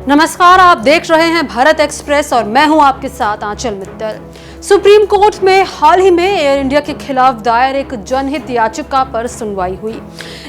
नमस्कार, आप देख रहे हैं भारत एक्सप्रेस और मैं हूं आपके साथ आंचल मित्तल। सुप्रीम कोर्ट में हाल ही में एयर इंडिया के खिलाफ दायर एक जनहित याचिका पर सुनवाई हुई।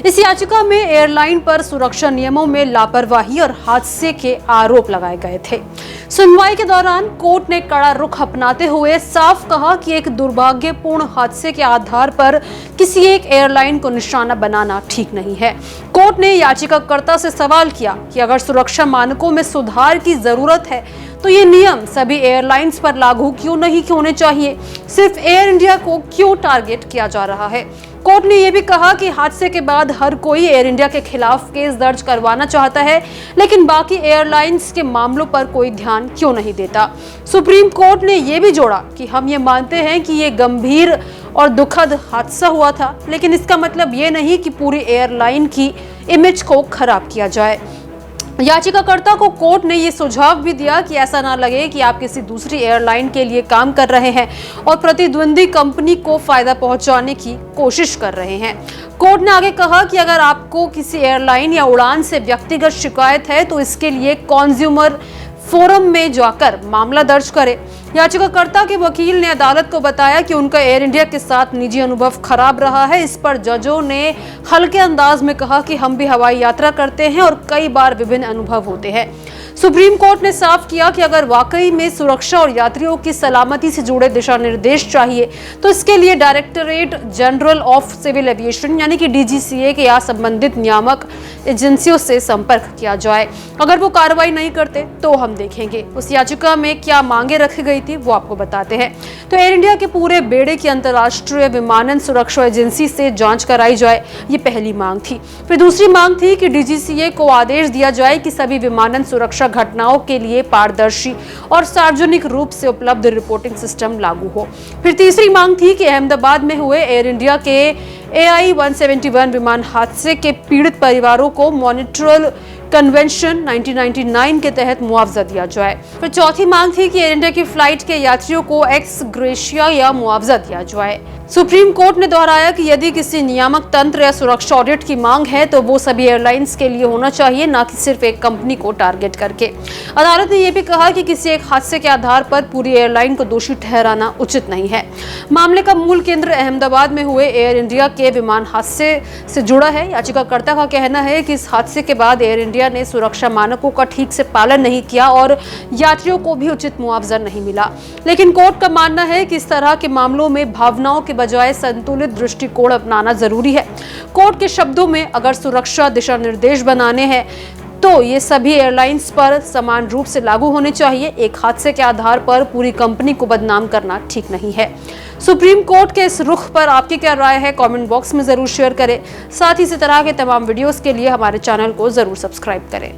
इस याचिका में एयरलाइन पर सुरक्षा नियमों में लापरवाही और हादसे के आरोप लगाए गए थे। सुनवाई के दौरान कोर्ट ने कड़ा रुख अपनाते हुए साफ कहा कि एक दुर्भाग्यपूर्ण हादसे के आधार पर किसी एक एयरलाइन को निशाना बनाना ठीक नहीं है। कोर्ट ने याचिकाकर्ता से सवाल किया कि अगर सुरक्षा मानकों में सुधार की जरूरत है तो ये नियम सभी एयरलाइंस पर लागू क्यों नहीं होने चाहिए, सिर्फ एयर इंडिया को क्यों टारगेट किया जा रहा है। कोर्ट ने यह भी कहा कि हादसे के बाद हर कोई एयर इंडिया के खिलाफ केस दर्ज करवाना चाहता है, लेकिन बाकी एयरलाइंस के मामलों पर कोई ध्यान क्यों नहीं देता। सुप्रीम कोर्ट ने यह भी जोड़ा कि हम ये मानते हैं कि ये गंभीर और दुखद हादसा हुआ था, लेकिन इसका मतलब ये नहीं कि पूरी एयरलाइन की इमेज को खराब किया जाए। याचिकाकर्ता को कोर्ट ने यह सुझाव भी दिया कि ऐसा ना लगे कि आप किसी दूसरी एयरलाइन के लिए काम कर रहे हैं और प्रतिद्वंदी कंपनी को फायदा पहुंचाने की कोशिश कर रहे हैं। कोर्ट ने आगे कहा कि अगर आपको किसी एयरलाइन या उड़ान से व्यक्तिगत शिकायत है तो इसके लिए कंज्यूमर फोरम में जाकर मामला दर्ज करें। याचिकाकर्ता के वकील ने अदालत को बताया कि उनका एयर इंडिया के साथ निजी अनुभव खराब रहा है। इस पर जजों ने हल्के अंदाज में कहा कि हम भी हवाई यात्रा करते हैं और कई बार विभिन्न अनुभव होते हैं। सुप्रीम कोर्ट ने साफ किया कि अगर वाकई में सुरक्षा और यात्रियों की सलामती से जुड़े दिशा निर्देश चाहिए तो इसके लिए Directorate General of Civil Aviation यानी कि डीजीसीए के या संबंधित नियामक एजेंसियों से संपर्क किया जाए। अगर वो कार्रवाई नहीं करते तो हम देखेंगे। उस याचिका में क्या मांगे रखी गई थी वो आपको बताते हैं। तो एयर इंडिया के पूरे बेड़े की अंतर्राष्ट्रीय विमानन सुरक्षा एजेंसी से जांच कराई जाए, ये पहली मांग थी। फिर दूसरी मांग थी कि डीजीसीए को आदेश दिया जाए कि सभी विमानन सुरक्षा घटनाओं के लिए पारदर्शी और सार्वजनिक रूप से उपलब्ध रिपोर्टिंग सिस्टम लागू हो। फिर तीसरी मांग थी कि अहमदाबाद में हुए एयर इंडिया के AI-171 विमान हादसे के पीड़ित परिवारों को मॉनिट्रियल कन्वेंशन 1999 के तहत मुआवजा दिया जाए। फिर चौथी मांग थी कि एयर इंडिया की फ्लाइट के यात्रियों को एक्स ग्रेशिया या मुआवजा दिया जाए। सुप्रीम कोर्ट ने दोहराया कि यदि किसी नियामक तंत्र या सुरक्षा ऑडिट की मांग है तो वो सभी एयरलाइंस के लिए होना चाहिए, ना कि सिर्फ एक कंपनी को टारगेट करके। अदालत ने यह भी कहा कि किसी एक हादसे के आधार पर पूरी एयरलाइन को दोषी ठहराना उचित नहीं है। मामले का मूल केंद्र अहमदाबाद में हुए एयर इंडिया के विमान हादसे से जुड़ा है। याचिकाकर्ता का कहना है कि इस हादसे के बाद एयर इंडिया ने सुरक्षा मानकों का ठीक से पालन नहीं किया और यात्रियों को भी उचित मुआवजा नहीं मिला। लेकिन कोर्ट का मानना है कि इस तरह के मामलों में भावनाओं के बजाय संतुलित दृष्टिकोण अपनाना जरूरी है। कोर्ट के शब्दों में अगर सुरक्षा दिशा निर्देश बनाने हैं तो ये सभी एयरलाइंस पर समान रूप से लागू होने चाहिए। एक हादसे के आधार पर पूरी कंपनी को बदनाम करना ठीक नहीं है। सुप्रीम कोर्ट के इस रुख पर आपकी क्या राय है, कमेंट बॉक्स में जरूर शेयर करें। साथ ही इसी तरह के तमाम वीडियोस के लिए हमारे चैनल को जरूर सब्सक्राइब करें।